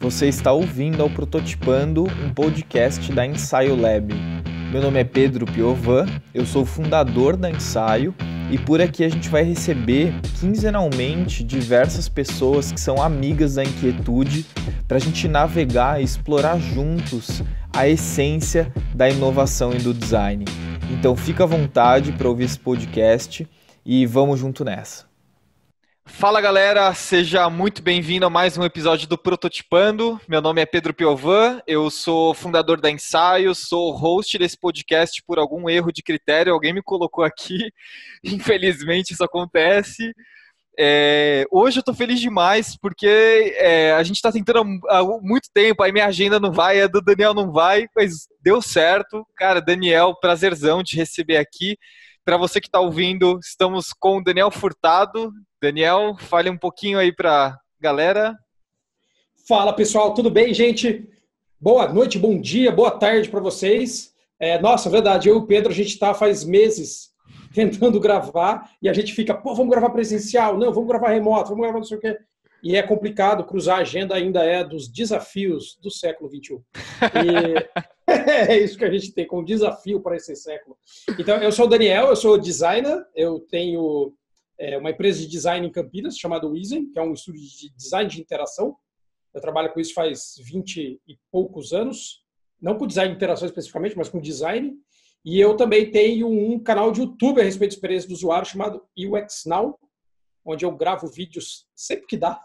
Você está ouvindo ao Prototipando, um podcast da Ensaio Lab. Meu nome é Pedro Piovan, eu sou o fundador da Ensaio e por aqui a gente vai receber quinzenalmente diversas pessoas que são amigas da inquietude para a gente navegar e explorar juntos a essência da inovação e do design. Então fica à vontade para ouvir esse podcast e vamos junto nessa. Fala galera, seja muito bem-vindo a mais um episódio do Prototipando. Meu nome é Pedro Piovan, eu sou fundador da Ensaio, sou host desse podcast por algum erro de critério, alguém me colocou aqui, infelizmente isso acontece. Hoje eu estou feliz demais porque a gente está tentando há muito tempo, aí minha agenda não vai, a do Daniel não vai, mas deu certo. Cara, Daniel, prazerzão te receber aqui. Para você que está ouvindo, estamos com o Daniel Furtado. Daniel, fale um pouquinho aí para a galera. Fala pessoal, tudo bem, gente? Boa noite, bom dia, boa tarde para vocês. Nossa, verdade, eu e o Pedro, a gente está faz meses tentando gravar e a gente fica, vamos gravar presencial, não, vamos gravar remoto, vamos gravar não sei o quê. E é complicado, cruzar a agenda ainda é dos desafios do século XXI. E é isso que a gente tem como desafio para esse século. Então, eu sou o Daniel, eu sou designer, eu tenho uma empresa de design em Campinas chamada Wizen, que é um estúdio de design de interação. Eu trabalho com isso faz 20 e poucos anos, não com design de interação especificamente, mas com design. E eu também tenho um canal de YouTube a respeito de experiência do usuário chamado UX Now, onde eu gravo vídeos sempre que dá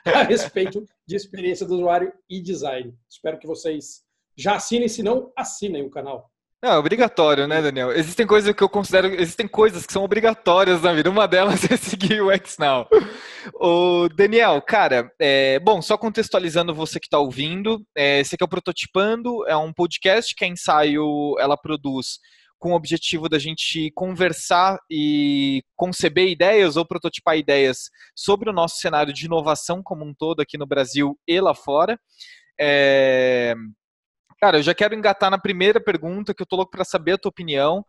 a respeito de experiência do usuário e design. Espero que vocês já assinem, se não, assinem o canal. Não, é obrigatório, né, Daniel? Existem coisas que eu considero, existem coisas que são obrigatórias na vida. Uma delas é seguir o UX Now. Ô, Daniel, cara, bom, só contextualizando você que está ouvindo, esse aqui é o Prototipando, é um podcast que a Ensaio ela produz com o objetivo da gente conversar e conceber ideias ou prototipar ideias sobre o nosso cenário de inovação como um todo aqui no Brasil e lá fora. Cara, eu já quero engatar na primeira pergunta, que eu tô louco para saber a tua opinião.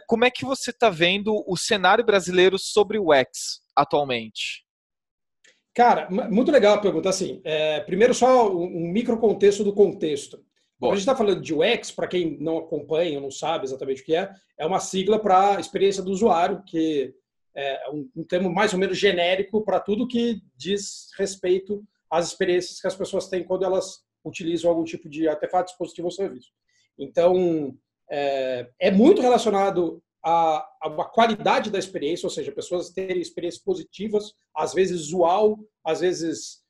Como é que você está vendo o cenário brasileiro sobre o UX atualmente? Cara, muito legal a pergunta. Assim, primeiro só um micro contexto do contexto. Quando a gente está falando de UX, para quem não acompanha ou não sabe exatamente o que é uma sigla para experiência do usuário, que é um termo mais ou menos genérico para tudo que diz respeito às experiências que as pessoas têm quando elas utilizam algum tipo de artefato, dispositivo ou serviço. Então, é muito relacionado a uma qualidade da experiência, ou seja, pessoas terem experiências positivas, às vezes usual, às vezes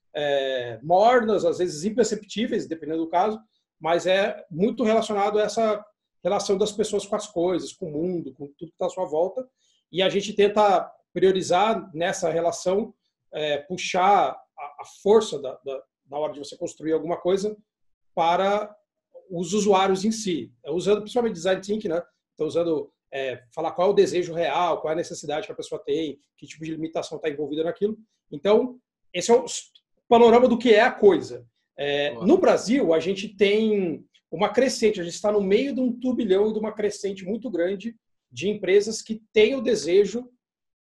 mornas, às vezes imperceptíveis, dependendo do caso, mas é muito relacionado a essa relação das pessoas com as coisas, com o mundo, com tudo que está à sua volta, e a gente tenta priorizar nessa relação, puxar a força na hora de você construir alguma coisa para os usuários em si, usando principalmente design thinking, né? Então, usando falar qual é o desejo real, qual é a necessidade que a pessoa tem, que tipo de limitação está envolvida naquilo. Então, esse é o panorama do que é a coisa. No Brasil, a gente tem uma crescente, a gente está no meio de um turbilhão e de uma crescente muito grande de empresas que têm o desejo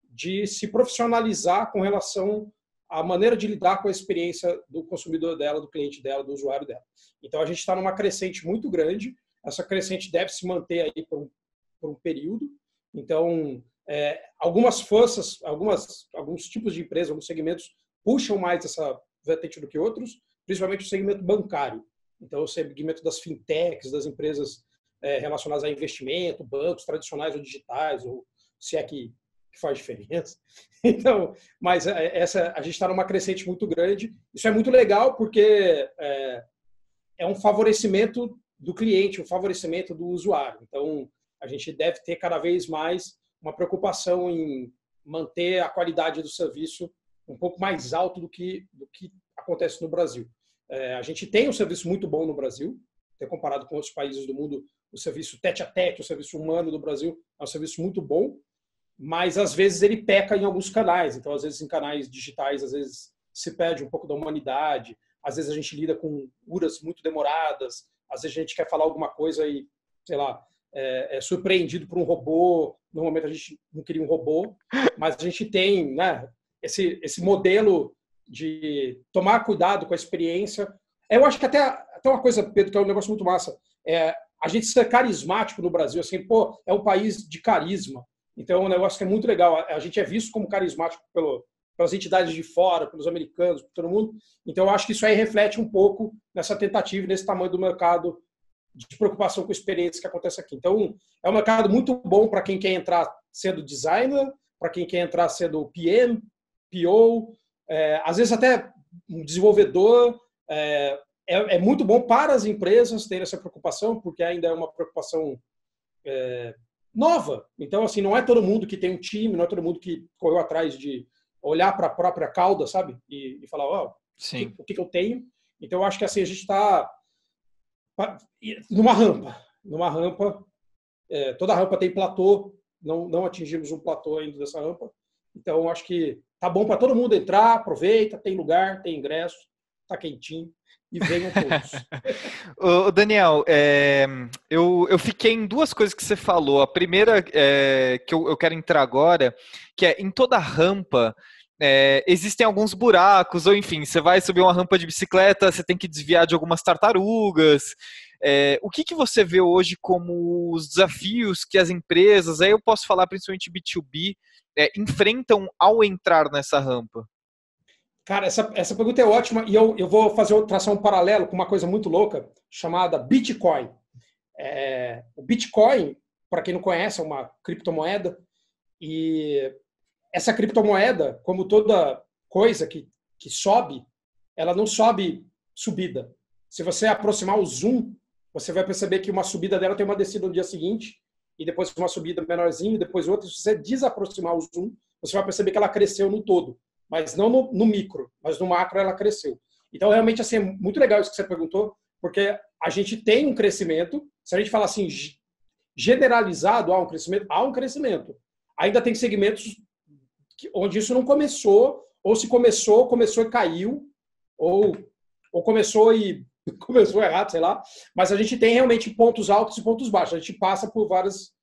de se profissionalizar com relação à maneira de lidar com a experiência do consumidor dela, do cliente dela, do usuário dela. Então, a gente está numa crescente muito grande, essa crescente deve se manter aí por um período. Então, algumas forças, alguns tipos de empresas, alguns segmentos puxam mais essa vertente do que outros, principalmente o segmento bancário. Então, o segmento das fintechs, das empresas relacionadas a investimento, bancos tradicionais ou digitais, ou se é que faz diferença. Então, mas a gente está numa crescente muito grande. Isso é muito legal porque é um favorecimento do cliente, um favorecimento do usuário. Então, a gente deve ter cada vez mais uma preocupação em manter a qualidade do serviço um pouco mais alto do que acontece no Brasil. A gente tem um serviço muito bom no Brasil, até comparado com outros países do mundo, o serviço tete-a-tete, o serviço humano do Brasil é um serviço muito bom, mas às vezes ele peca em alguns canais. Então, às vezes em canais digitais, às vezes se perde um pouco da humanidade, às vezes a gente lida com URAs muito demoradas, às vezes a gente quer falar alguma coisa e, sei lá, é surpreendido por um robô. Normalmente a gente não queria um robô, mas a gente tem, né, esse modelo de tomar cuidado com a experiência. Eu acho que até uma coisa, Pedro, que é um negócio muito massa, a gente ser carismático no Brasil, assim, pô, é um país de carisma. Então, é um negócio que é muito legal. A gente é visto como carismático pelas entidades de fora, pelos americanos, por todo mundo. Então, eu acho que isso aí reflete um pouco nessa tentativa, nesse tamanho do mercado de preocupação com a experiência que acontece aqui. Então, é um mercado muito bom para quem quer entrar sendo designer, para quem quer entrar sendo PM, PO, às vezes até um desenvolvedor. É muito bom para as empresas terem essa preocupação, porque ainda é uma preocupação nova. Então, assim, não é todo mundo que tem um time, não é todo mundo que correu atrás de olhar para a própria cauda, sabe? E falar, o que eu tenho? Então, eu acho que assim, a gente está numa rampa. Toda rampa tem platô, não atingimos um platô ainda dessa rampa. Então, eu acho que tá bom para todo mundo entrar, aproveita, tem lugar, tem ingresso, tá quentinho. E venham todos. Ô, Daniel, eu fiquei em duas coisas que você falou. A primeira que eu quero entrar agora, que é em toda rampa existem alguns buracos, ou enfim, você vai subir uma rampa de bicicleta, você tem que desviar de algumas tartarugas. O que você vê hoje como os desafios que as empresas, aí eu posso falar principalmente B2B, enfrentam ao entrar nessa rampa? Cara, essa pergunta é ótima e eu vou traçar um paralelo com uma coisa muito louca chamada Bitcoin. O Bitcoin, para quem não conhece, é uma criptomoeda e essa criptomoeda, como toda coisa que sobe, ela não sobe subida. Se você aproximar o zoom, você vai perceber que uma subida dela tem uma descida no dia seguinte e depois uma subida menorzinha, depois outra. Se você desaproximar o zoom, você vai perceber que ela cresceu no todo. Mas não no micro, mas no macro ela cresceu. Então, realmente, assim, é muito legal isso que você perguntou, porque a gente tem um crescimento, se a gente falar assim, generalizado, há um crescimento. Ainda tem segmentos onde isso não começou, ou se começou e caiu, ou começou e começou errado, sei lá. Mas a gente tem realmente pontos altos e pontos baixos. A gente passa por várias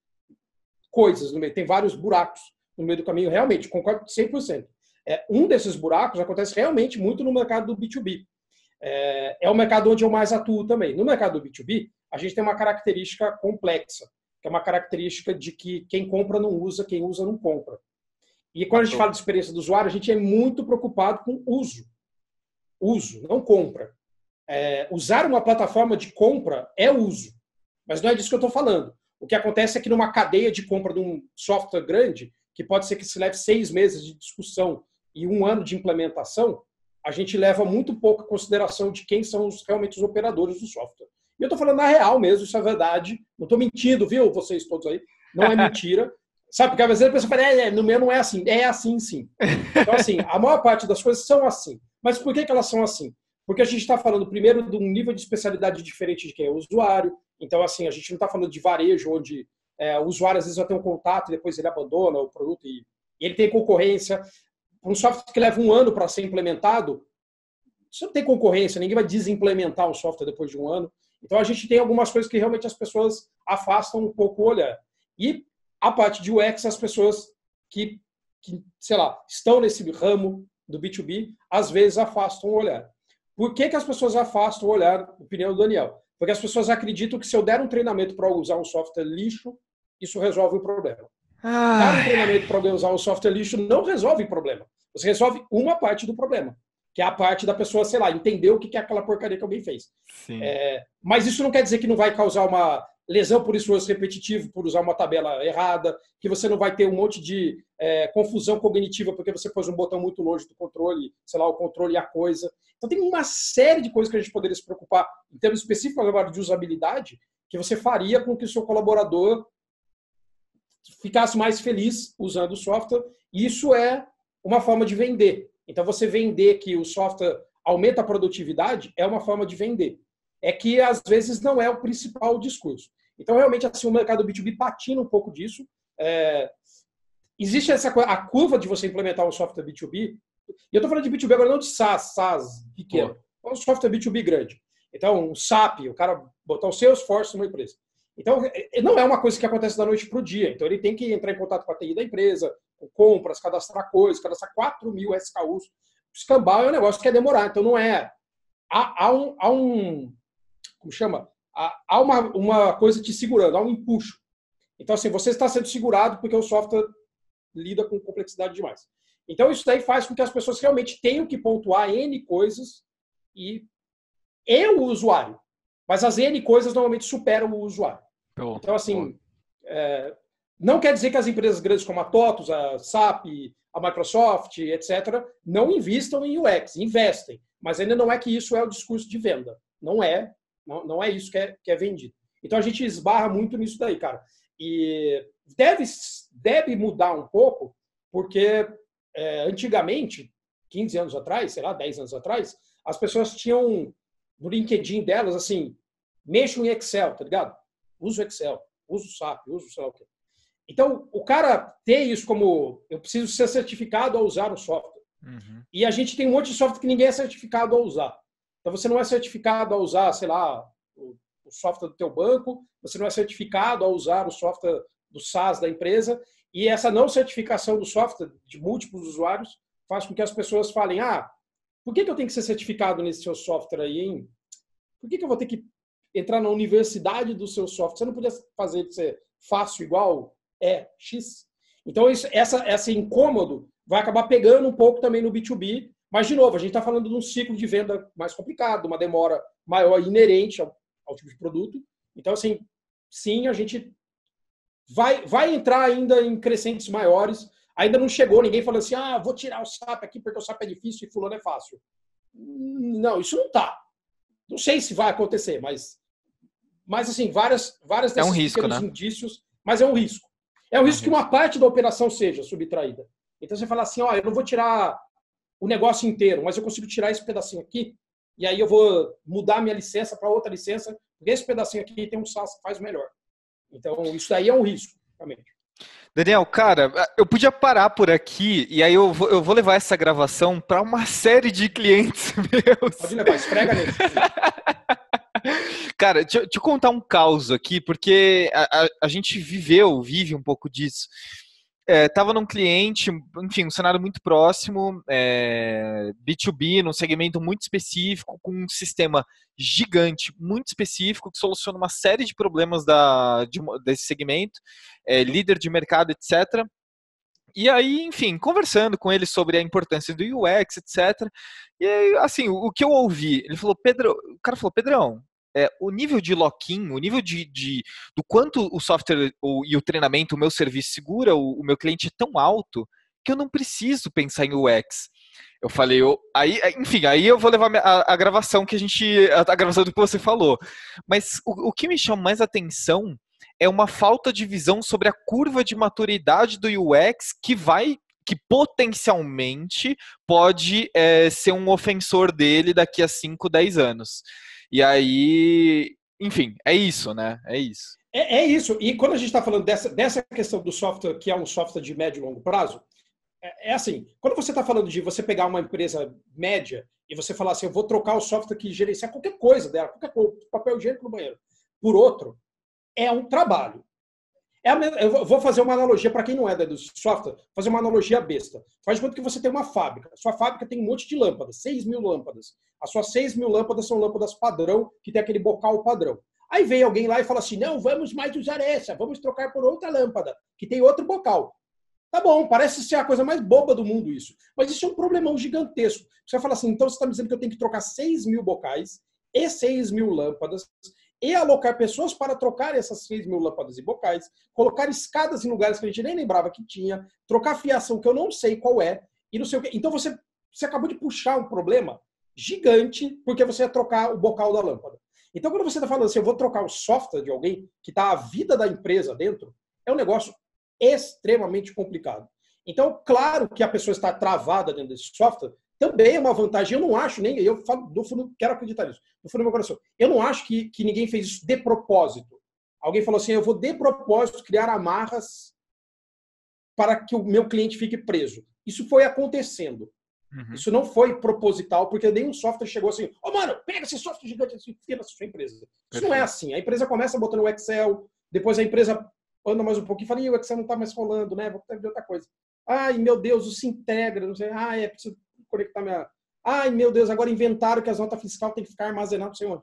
coisas no meio, tem vários buracos no meio do caminho, realmente, concordo 100%. Um desses buracos acontece realmente muito no mercado do B2B. É o mercado onde eu mais atuo também. No mercado do B2B, a gente tem uma característica complexa, que é uma característica de que quem compra não usa, quem usa não compra. E quando a gente fala de experiência do usuário, a gente é muito preocupado com uso. Uso, não compra. Usar uma plataforma de compra é uso, mas não é disso que eu estou falando. O que acontece é que numa cadeia de compra de um software grande, que pode ser que se leve 6 meses de discussão e 1 ano de implementação, a gente leva muito pouca consideração de quem são realmente os operadores do software. E eu estou falando na real mesmo, isso é verdade. Não estou mentindo, viu, vocês todos aí? Não é mentira. Sabe, porque às vezes a pessoa fala, no meu não é assim. É assim, sim. Então, assim, a maior parte das coisas são assim. Mas por que elas são assim? Porque a gente está falando, primeiro, de um nível de especialidade diferente de quem é o usuário. Então, assim, a gente não está falando de varejo, onde o usuário às vezes vai ter um contato e depois ele abandona o produto e ele tem concorrência. Um software que leva 1 ano para ser implementado, você não tem concorrência, ninguém vai desimplementar um software depois de 1 ano. Então, a gente tem algumas coisas que realmente as pessoas afastam um pouco o olhar. E a parte de UX, as pessoas que sei lá, estão nesse ramo do B2B, às vezes afastam o olhar. Por que as pessoas afastam o olhar, opinião do Daniel? Porque as pessoas acreditam que se eu der um treinamento para usar um software lixo, isso resolve o problema. Dar um treinamento para alguém usar um software lixo não resolve o problema. Você resolve uma parte do problema, que é a parte da pessoa, sei lá, entender o que é aquela porcaria que alguém fez. Mas isso não quer dizer que não vai causar uma lesão por esforço repetitivo, por usar uma tabela errada, que você não vai ter um monte de confusão cognitiva porque você pôs um botão muito longe do controle, sei lá, o controle e a coisa. Então tem uma série de coisas que a gente poderia se preocupar em termos específicos agora de usabilidade, que você faria com que o seu colaborador ficasse mais feliz usando o software. E isso é uma forma de vender. Então você vender que o software aumenta a produtividade é uma forma de vender. É que às vezes não é o principal discurso. Então realmente assim o mercado B2B patina um pouco disso. Existe a curva de você implementar um software B2B. E eu estou falando de B2B agora, não de SaaS pequeno. É um software B2B grande. Então, um SAP, o cara botar o Salesforce numa empresa. Então, não é uma coisa que acontece da noite para o dia. Então, ele tem que entrar em contato com a TI da empresa, com compras, cadastrar coisas, cadastrar 4.000 SKUs. escambar é um negócio que quer demorar. Então, não é... Como chama? Há uma coisa te segurando, há um empuxo. Então, assim, você está sendo segurado porque o software lida com complexidade demais. Então, isso daí faz com que as pessoas realmente tenham que pontuar N coisas e o usuário. Mas as N coisas normalmente superam o usuário. Então, assim, não quer dizer que as empresas grandes como a TOTUS, a SAP, a Microsoft, etc., não investam em UX. Investem. Mas ainda não é que isso é o discurso de venda. Não é isso que é vendido. Então, a gente esbarra muito nisso daí, cara. E deve mudar um pouco, porque antigamente, 15 anos atrás, sei lá, 10 anos atrás, as pessoas tinham no LinkedIn delas, assim, mexam em Excel, tá ligado? Uso Excel, uso SAP, uso sei lá o quê. Então, o cara ter isso como eu preciso ser certificado a usar o software. Uhum. E a gente tem um monte de software que ninguém é certificado a usar. Então, você não é certificado a usar, sei lá, o software do teu banco, você não é certificado a usar o software do SaaS da empresa, e essa não certificação do software de múltiplos usuários faz com que as pessoas falem, por que eu tenho que ser certificado nesse seu software aí, hein? Por que eu vou ter que entrar na universidade do seu software? Você não podia fazer ele ser fácil igual X? Então, esse incômodo vai acabar pegando um pouco também no B2B, mas, de novo, a gente está falando de um ciclo de venda mais complicado, uma demora maior inerente ao tipo de produto. Então, assim, sim, a gente vai entrar ainda em crescentes maiores. Ainda não chegou ninguém falando assim, vou tirar o SAP aqui porque o SAP é difícil e fulano é fácil. Não, isso não está. Não sei se vai acontecer, mas assim, várias desses pequenos indícios, mas é um risco. É um risco que uma parte da operação seja subtraída. Então você fala assim, eu não vou tirar o negócio inteiro, mas eu consigo tirar esse pedacinho aqui, e aí eu vou mudar minha licença para outra licença, porque esse pedacinho aqui tem um SaaS que faz melhor. Então, isso daí é um risco, realmente. Daniel, cara, eu podia parar por aqui e aí eu vou levar essa gravação para uma série de clientes meus. Pode levar, esfrega nele. Cara, deixa eu contar um caos aqui, porque a gente vive um pouco disso. Tava num cliente, enfim, um cenário muito próximo, B2B, num segmento muito específico, com um sistema gigante, muito específico, que soluciona uma série de problemas desse segmento, líder de mercado, etc. E aí, enfim, conversando com ele sobre a importância do UX, etc. E aí, assim, o que eu ouvi, o cara falou, Pedrão, o nível de lock-in, o nível do quanto o software e o treinamento, o meu serviço segura o meu cliente é tão alto que eu não preciso pensar em UX. Eu falei, enfim, aí eu vou levar a gravação a gravação do que você falou. Mas o que me chama mais atenção é uma falta de visão sobre a curva de maturidade do UX que potencialmente pode ser um ofensor dele daqui a 5, 10 anos. E aí, enfim, é isso, né? É isso. É isso. E quando a gente está falando dessa questão do software, que é um software de médio e longo prazo, assim, quando você está falando de você pegar uma empresa média e você falar assim, eu vou trocar o software que gerencia qualquer coisa dela, qualquer coisa, papel higiênico no banheiro, por outro, é um trabalho. Eu vou fazer uma analogia para quem não é do software, fazer uma analogia besta. Faz de conta que você tem uma fábrica. Sua fábrica tem um monte de lâmpadas, 6.000 lâmpadas. As suas 6.000 lâmpadas são lâmpadas padrão, que tem aquele bocal padrão. Aí vem alguém lá e fala assim, não, vamos mais usar essa, vamos trocar por outra lâmpada, que tem outro bocal. Tá bom, parece ser a coisa mais boba do mundo isso. Mas isso é um problemão gigantesco. Você vai falar assim, então você está me dizendo que eu tenho que trocar 6.000 bocais e 6.000 lâmpadas e alocar pessoas para trocar essas 6.000 lâmpadas e bocais, colocar escadas em lugares que a gente nem lembrava que tinha, trocar fiação que eu não sei qual é, e não sei o quê. Então você acabou de puxar um problema gigante porque você ia trocar o bocal da lâmpada. Então quando você está falando assim, eu vou trocar o software de alguém que está a vida da empresa dentro, é um negócio extremamente complicado. Então, claro que a pessoa está travada dentro desse software, também é uma vantagem. Eu não acho, nem eu falo do fundo, quero acreditar nisso, do fundo do meu coração. Eu não acho que ninguém fez isso de propósito. Alguém falou assim, eu vou de propósito criar amarras para que o meu cliente fique preso. Isso foi acontecendo. Uhum. Isso não foi proposital, porque nenhum software chegou assim, mano, pega esse software gigante e enfia na sua empresa. Isso Perfeito. Não é assim. A empresa começa botando o Excel, depois a empresa anda mais um pouquinho e fala, o Excel não está mais rolando, né? Vou ter outra coisa. Ai, meu Deus, isso se integra, não sei. Preciso conectar minha... Ai, meu Deus, agora inventaram que as notas fiscais têm que ficar armazenadas, não sei onde.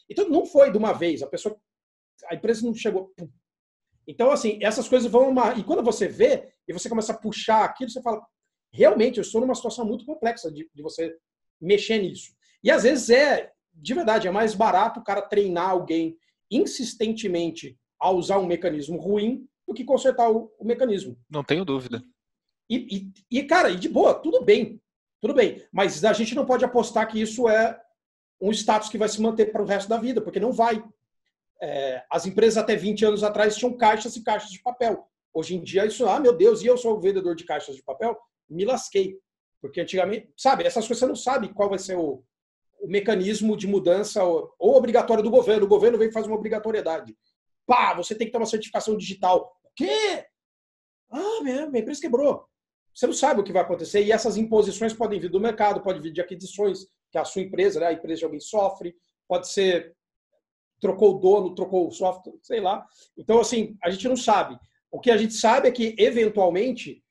Então não foi de uma vez, a empresa não chegou... Pum. Então, assim, essas coisas vão... E quando você vê, e você começa a puxar aquilo, você fala, realmente, eu estou numa situação muito complexa de você mexer nisso. E às vezes de verdade, é mais barato o cara treinar alguém insistentemente a usar um mecanismo ruim do que consertar o mecanismo. Não tenho dúvida. Cara, de boa, tudo bem. Mas a gente não pode apostar que isso é um status que vai se manter para o resto da vida, porque não vai. As empresas até 20 anos atrás tinham caixas e caixas de papel. Hoje em dia, isso, meu Deus, e eu sou o vendedor de caixas de papel? Me lasquei. Porque antigamente, sabe, essas coisas você não sabe qual vai ser o mecanismo de mudança ou obrigatório do governo. O governo vem e faz uma obrigatoriedade. Pá, você tem que ter uma certificação digital. O quê? Minha empresa quebrou. Você não sabe o que vai acontecer. E essas imposições podem vir do mercado, pode vir de aquisições, que a sua empresa, né, a empresa de alguém sofre, pode ser trocou o dono, trocou o software, sei lá. Então, assim, a gente não sabe. O que a gente sabe é que, eventualmente,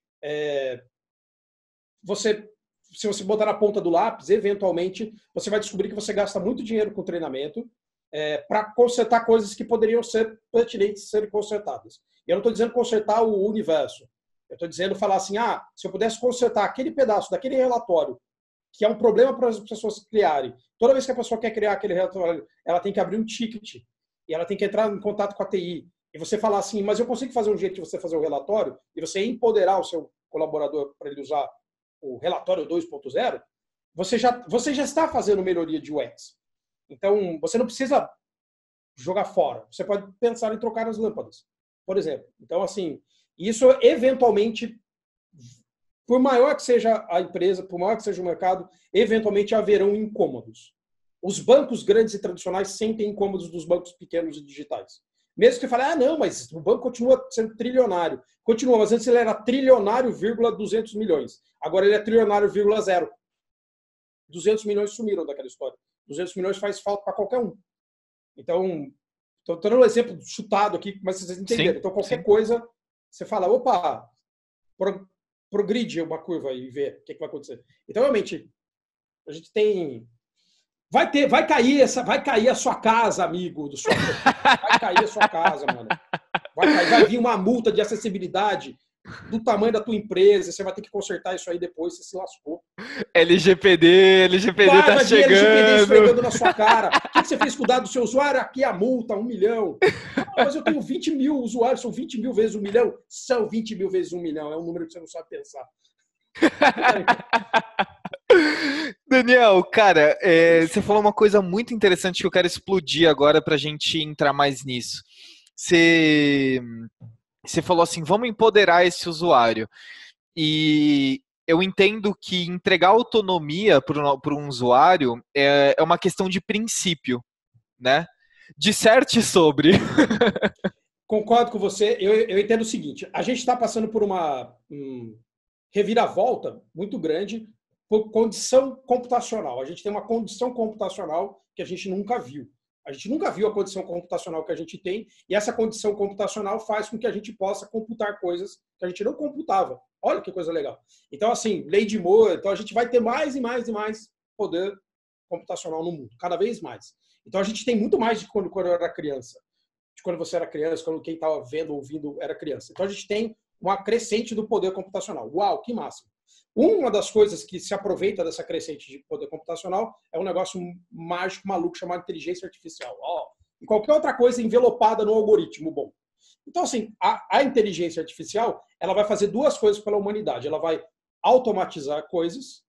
se você botar na ponta do lápis, eventualmente, você vai descobrir que você gasta muito dinheiro com treinamento para consertar coisas que poderiam ser pertinentes serem consertadas. E eu não estou dizendo consertar o universo. Eu estou dizendo falar assim, se eu pudesse consertar aquele pedaço daquele relatório, que é um problema para as pessoas criarem. Toda vez que a pessoa quer criar aquele relatório, ela tem que abrir um ticket e ela tem que entrar em contato com a TI. E você falar assim, mas eu consigo fazer um jeito de você fazer o relatório e você empoderar o seu colaborador para ele usar o relatório 2.0, você já está fazendo melhoria de UX. Então, você não precisa jogar fora. Você pode pensar em trocar as lâmpadas, por exemplo. Então, assim, isso eventualmente, por maior que seja a empresa, por maior que seja o mercado, eventualmente haverão incômodos. Os bancos grandes e tradicionais sentem incômodos dos bancos pequenos e digitais. Mesmo que fale, não, mas o banco continua sendo trilionário. Continua, mas antes ele era trilionário, 200 milhões. Agora ele é trilionário, 0. 200 milhões sumiram daquela história. 200 milhões faz falta para qualquer um. Então, estou dando um exemplo chutado aqui, mas vocês entenderam. Então, qualquer coisa, você fala, opa, progride uma curva e vê o que vai acontecer. Então, realmente, a gente tem... Vai cair a sua casa, amigo do software. Vai cair a sua casa, mano. Vai vir uma multa de acessibilidade do tamanho da tua empresa. Você vai ter que consertar isso aí depois, você se lascou. LGPD tá chegando. LGPD esfregando na sua cara. O que você fez com o dado do seu usuário? Aqui a multa, 1 milhão. Mas eu tenho 20 mil usuários, são 20 mil vezes 1 milhão? São 20 mil vezes 1 milhão. É um número que você não sabe pensar. Daniel, cara, você falou uma coisa muito interessante que eu quero explodir agora para a gente entrar mais nisso. Você falou assim, vamos empoderar esse usuário. E eu entendo que entregar autonomia para um usuário é uma questão de princípio, né? Disserte sobre. Concordo com você. Eu entendo o seguinte, a gente está passando por uma reviravolta muito grande por condição computacional. A gente tem uma condição computacional que a gente nunca viu. A gente nunca viu a condição computacional que a gente tem, e essa condição computacional faz com que a gente possa computar coisas que a gente não computava. Olha que coisa legal. Então, assim, lei de Moore, então a gente vai ter mais e mais e mais poder computacional no mundo, cada vez mais. Então, a gente tem muito mais de quando eu era criança, de quando você era criança, quando quem estava vendo, ouvindo era criança. Então, a gente tem uma crescente do poder computacional. Uau, que máximo! Uma das coisas que se aproveita dessa crescente de poder computacional é um negócio mágico, maluco, chamado inteligência artificial. E qualquer outra coisa envelopada no algoritmo bom. Então, assim, a inteligência artificial, ela vai fazer duas coisas pela humanidade. Ela vai automatizar coisas,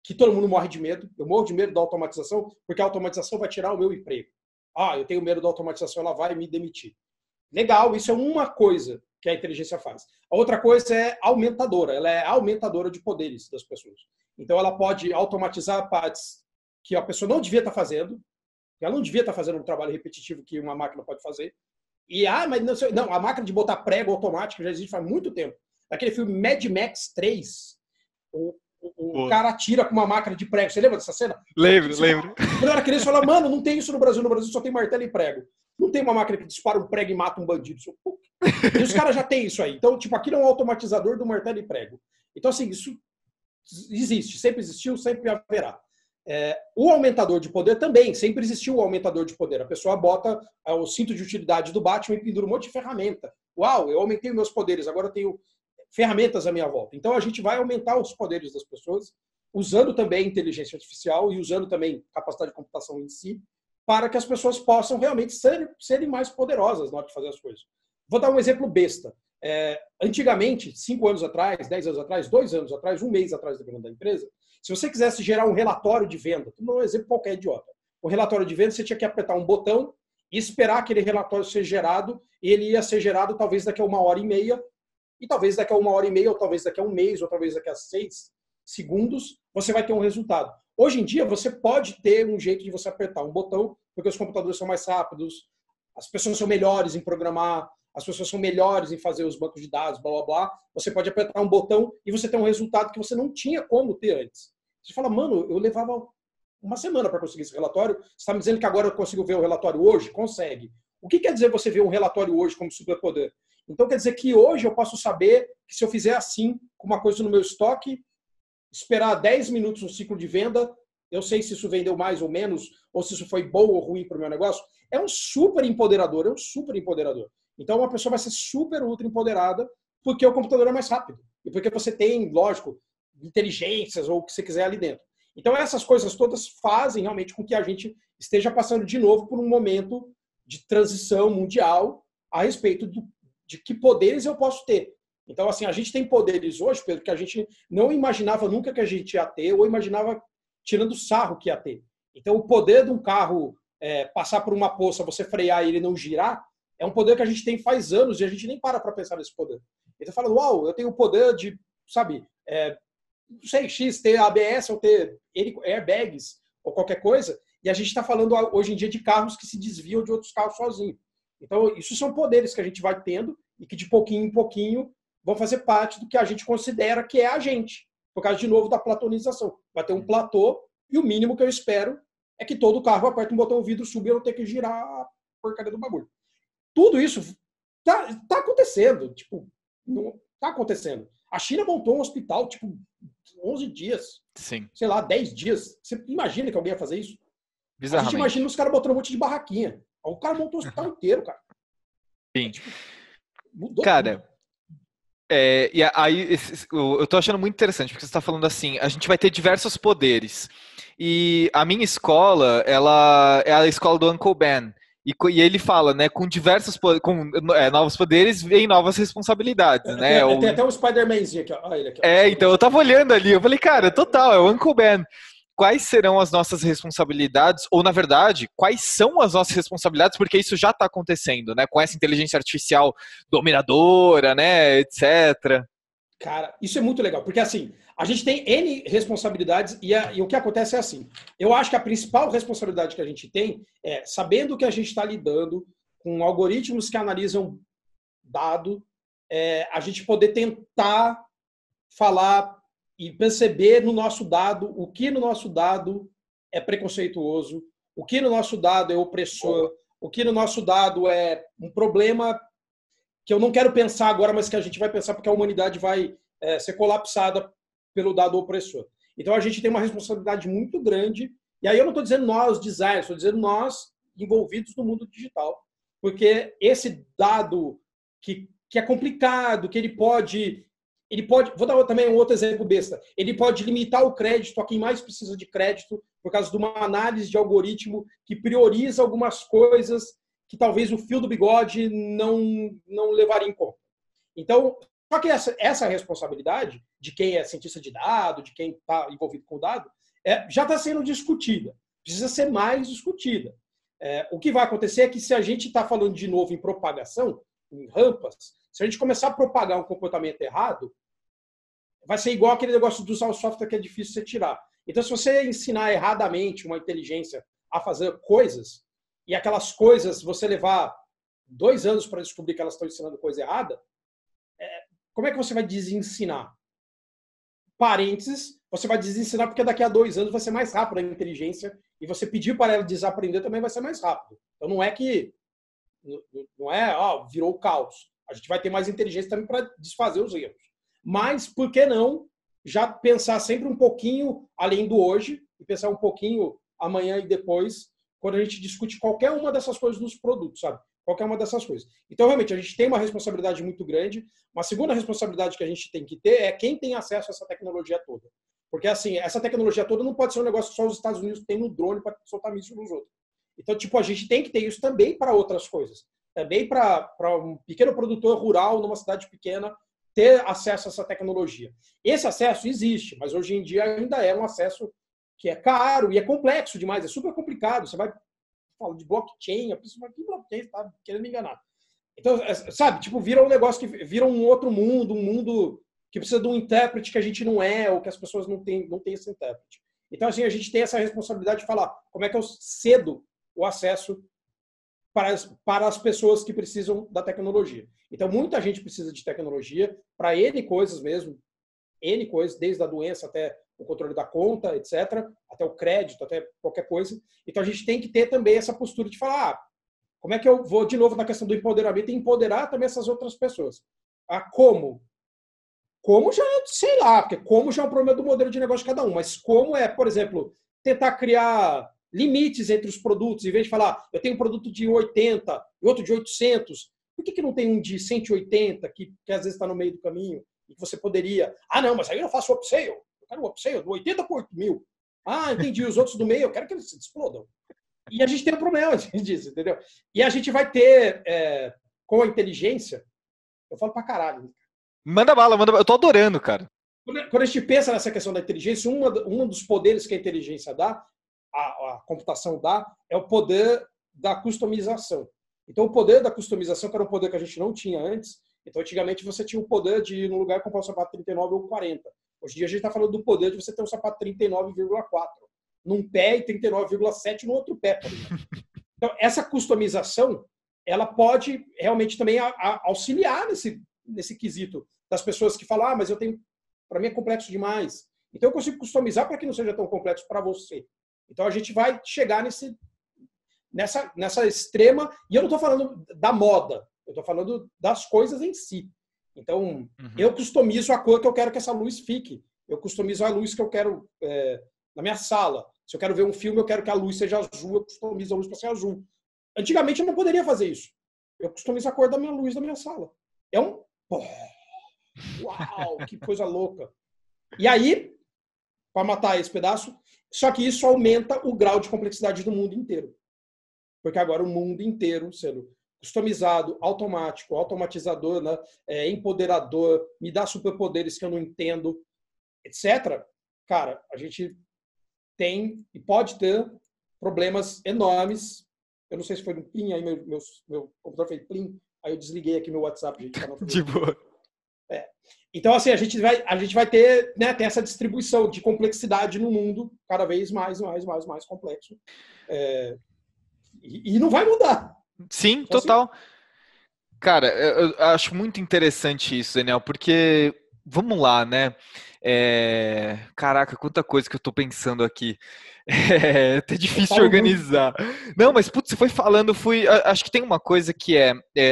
que todo mundo morre de medo. Eu morro de medo da automatização, porque a automatização vai tirar o meu emprego. Eu tenho medo da automatização, ela vai me demitir. Legal, isso é uma coisa que a inteligência faz. A outra coisa é aumentadora. Ela é aumentadora de poderes das pessoas. Então, ela pode automatizar partes que a pessoa não devia estar fazendo. Ela não devia estar fazendo um trabalho repetitivo que uma máquina pode fazer. E, mas não, a máquina de botar prego automático já existe faz muito tempo. Naquele filme Mad Max 3, o cara atira com uma máquina de prego. Você lembra dessa cena? Lembro. Quando eu era criança, eu falava, mano, não tem isso no Brasil. No Brasil só tem martelo e prego. Não tem uma máquina que dispara um prego e mata um bandido. E os caras já têm isso aí. Então, tipo, aquilo é um automatizador do martelo e prego. Então, assim, isso existe, sempre existiu, sempre haverá. O aumentador de poder também, sempre existiu o aumentador de poder. A pessoa bota o cinto de utilidade do Batman e pendura um monte de ferramenta. Uau, eu aumentei meus poderes, agora eu tenho ferramentas à minha volta. Então a gente vai aumentar os poderes das pessoas, usando também inteligência artificial e usando também capacidade de computação em si, para que as pessoas possam realmente serem mais poderosas na hora de fazer as coisas. Vou dar um exemplo besta. Antigamente, 5 anos atrás, 10 anos atrás, 2 anos atrás, um mês atrás da empresa, se você quisesse gerar um relatório de venda, vou dar um exemplo qualquer idiota. O relatório de venda, você tinha que apertar um botão e esperar aquele relatório ser gerado, e ele ia ser gerado talvez daqui a 1h30, e talvez daqui a 1h30, ou talvez daqui a um mês, ou talvez daqui a 6 segundos, você vai ter um resultado. Hoje em dia, você pode ter um jeito de você apertar um botão, porque os computadores são mais rápidos, as pessoas são melhores em programar, as pessoas são melhores em fazer os bancos de dados, blá, blá, blá. Você pode apertar um botão e você tem um resultado que você não tinha como ter antes. Você fala, mano, eu levava uma semana para conseguir esse relatório. Você está me dizendo que agora eu consigo ver o relatório hoje? Consegue. O que quer dizer você ver um relatório hoje como superpoder? Então quer dizer que hoje eu posso saber que se eu fizer assim, com uma coisa no meu estoque, esperar 10 minutos no ciclo de venda, eu sei se isso vendeu mais ou menos, ou se isso foi bom ou ruim para o meu negócio. É um super empoderador, Então, uma pessoa vai ser super ultra empoderada porque o computador é mais rápido. E porque você tem, lógico, inteligências ou o que você quiser ali dentro. Então, essas coisas todas fazem realmente com que a gente esteja passando de novo por um momento de transição mundial a respeito de que poderes eu posso ter. Então, assim, a gente tem poderes hoje, Pedro, que a gente não imaginava nunca que a gente ia ter, ou imaginava tirando sarro que ia ter. Então, o poder de um carro passar por uma poça, você frear e ele não girar, é um poder que a gente tem faz anos e a gente nem para pensar nesse poder. Ele está falando, uau, eu tenho o poder de, sabe, não sei, ter ABS ou ter airbags ou qualquer coisa, e a gente está falando hoje em dia de carros que se desviam de outros carros sozinhos. Então, isso são poderes que a gente vai tendo e que de pouquinho em pouquinho vão fazer parte do que a gente considera que é a gente. Por causa, de novo, da platonização. Vai ter um platô e o mínimo que eu espero é que todo carro aperte um botão, o vidro suba e eu não ter que girar a porcaria do bagulho. Tudo isso tá acontecendo. Tipo, não tá acontecendo. A China montou um hospital, tipo, 11 dias. Sim. Sei lá, 10 dias. Você imagina que alguém ia fazer isso? A gente imagina os caras botando um monte de barraquinha. O cara montou o hospital inteiro, cara. Sim. Tipo, mudou cara, tudo. E aí eu tô achando muito interessante, porque você está falando assim, a gente vai ter diversos poderes. E a minha escola, ela é a escola do Uncle Ben. E ele fala, né, com novos poderes vem novas responsabilidades, né? Tem até um Spider-Manzinho aqui, ó. Olha ele aqui, ó. Então eu tava olhando ali, eu falei, cara, total, é o Uncle Ben. Quais serão as nossas responsabilidades? Ou, na verdade, quais são as nossas responsabilidades? Porque isso já está acontecendo, né? Com essa inteligência artificial dominadora, né? Etc. Cara, isso é muito legal, porque assim, a gente tem N responsabilidades e o que acontece é assim. Eu acho que a principal responsabilidade que a gente tem é, sabendo que a gente está lidando com algoritmos que analisam dado, a gente poder tentar falar e perceber no nosso dado o que no nosso dado é preconceituoso, o que no nosso dado é opressor, o que no nosso dado é um problema que eu não quero pensar agora, mas que a gente vai pensar porque a humanidade vai ser colapsada pelo dado opressor. Então a gente tem uma responsabilidade muito grande, e aí eu não estou dizendo nós, designers, estou dizendo nós envolvidos no mundo digital, porque esse dado que é complicado, que ele pode, vou dar também um outro exemplo besta, ele pode limitar o crédito a quem mais precisa de crédito, por causa de uma análise de algoritmo que prioriza algumas coisas que talvez o fio do bigode não levaria em conta. Então, só que essa responsabilidade de quem é cientista de dado, de quem está envolvido com o dado, já está sendo discutida. Precisa ser mais discutida. O que vai acontecer é que se a gente está falando de novo em propagação, em rampas, se a gente começar a propagar um comportamento errado, vai ser igual aquele negócio de usar o software que é difícil você tirar. Então, se você ensinar erradamente uma inteligência a fazer coisas, e aquelas coisas você levar 2 anos para descobrir que elas estão ensinando coisa errada, como é que você vai desensinar? Parênteses, você vai desensinar porque daqui a 2 anos vai ser mais rápido a inteligência e você pedir para ela desaprender também vai ser mais rápido. Então não é que virou caos. A gente vai ter mais inteligência também para desfazer os erros. Mas por que não já pensar sempre um pouquinho além do hoje e pensar um pouquinho amanhã e depois, quando a gente discute qualquer uma dessas coisas dos produtos, sabe? Qualquer uma dessas coisas. Então, realmente, a gente tem uma responsabilidade muito grande. Uma segunda responsabilidade que a gente tem que ter é quem tem acesso a essa tecnologia toda. Porque, assim, essa tecnologia toda não pode ser um negócio que só os Estados Unidos têm no drone para soltar míssil nos outros. Então, tipo, a gente tem que ter isso também para outras coisas. Também para um pequeno produtor rural numa cidade pequena ter acesso a essa tecnologia. Esse acesso existe, mas hoje em dia ainda é um acesso que é caro e é complexo demais, é super complicado. Você vai falar de blockchain, a pessoa fala, que blockchain? Está querendo me enganar. Então, sabe, tipo, vira um negócio que vira um outro mundo, um mundo que precisa de um intérprete que a gente não é, ou que as pessoas não têm esse intérprete. Então, assim, a gente tem essa responsabilidade de falar como é que eu cedo o acesso para as pessoas que precisam da tecnologia. Então, muita gente precisa de tecnologia para N coisas mesmo, N coisas, desde a doença até o controle da conta, etc., até o crédito, até qualquer coisa. Então, a gente tem que ter também essa postura de falar, como é que eu vou, de novo, na questão do empoderamento, e empoderar também essas outras pessoas. Como? Como já, sei lá, porque como já é um problema do modelo de negócio de cada um, mas como é, por exemplo, tentar criar limites entre os produtos, em vez de falar, eu tenho um produto de 80 e outro de 800, por que não tem um de 180 que às vezes está no meio do caminho e que você poderia... não, mas aí eu faço o upsale. Eu quero o upsale do 80 por 8.000. Entendi. Os outros do meio, eu quero que eles se explodam. E a gente tem um problema disso, entendeu? E a gente vai ter, com a inteligência, eu falo pra caralho. Manda bala, manda bala. Eu tô adorando, cara. Quando a gente pensa nessa questão da inteligência, um dos poderes que a inteligência dá, a computação dá, é o poder da customização. Então, o poder da customização, que era um poder que a gente não tinha antes, então, antigamente, você tinha o poder de ir num lugar comprar um sapato 39 ou 40. Hoje em dia, a gente está falando do poder de você ter um sapato 39,4 num pé e 39,7 no outro pé, por exemplo. Então, essa customização, ela pode realmente também auxiliar nesse quesito das pessoas que falam, mas para mim é complexo demais. Então, eu consigo customizar para que não seja tão complexo para você. Então, a gente vai chegar nessa extrema, e eu não estou falando da moda, eu estou falando das coisas em si. Então, eu customizo a cor que eu quero que essa luz fique. Eu customizo a luz que eu quero na minha sala. Se eu quero ver um filme, eu quero que a luz seja azul, eu customizo a luz para ser azul. Antigamente, eu não poderia fazer isso. Eu customizo a cor da minha luz da minha sala. Uau, que coisa louca. E aí, para matar esse pedaço, só que isso aumenta o grau de complexidade do mundo inteiro. Porque agora o mundo inteiro sendo customizado, automático, automatizador, né, empoderador, me dá superpoderes que eu não entendo, etc. Cara, a gente tem e pode ter problemas enormes. Eu não sei se foi no Plim, aí meu computador fez Plim, aí eu desliguei aqui meu WhatsApp. Gente, de boa. Então, assim, a gente vai ter, né, tem essa distribuição de complexidade no mundo cada vez mais complexo. E não vai mudar. Sim, então, total. Assim... Cara, eu acho muito interessante isso, Daniel, porque, vamos lá, né? Caraca, quanta coisa que eu tô pensando aqui. É até difícil de organizar. Não, mas, putz, você foi falando, acho que tem uma coisa que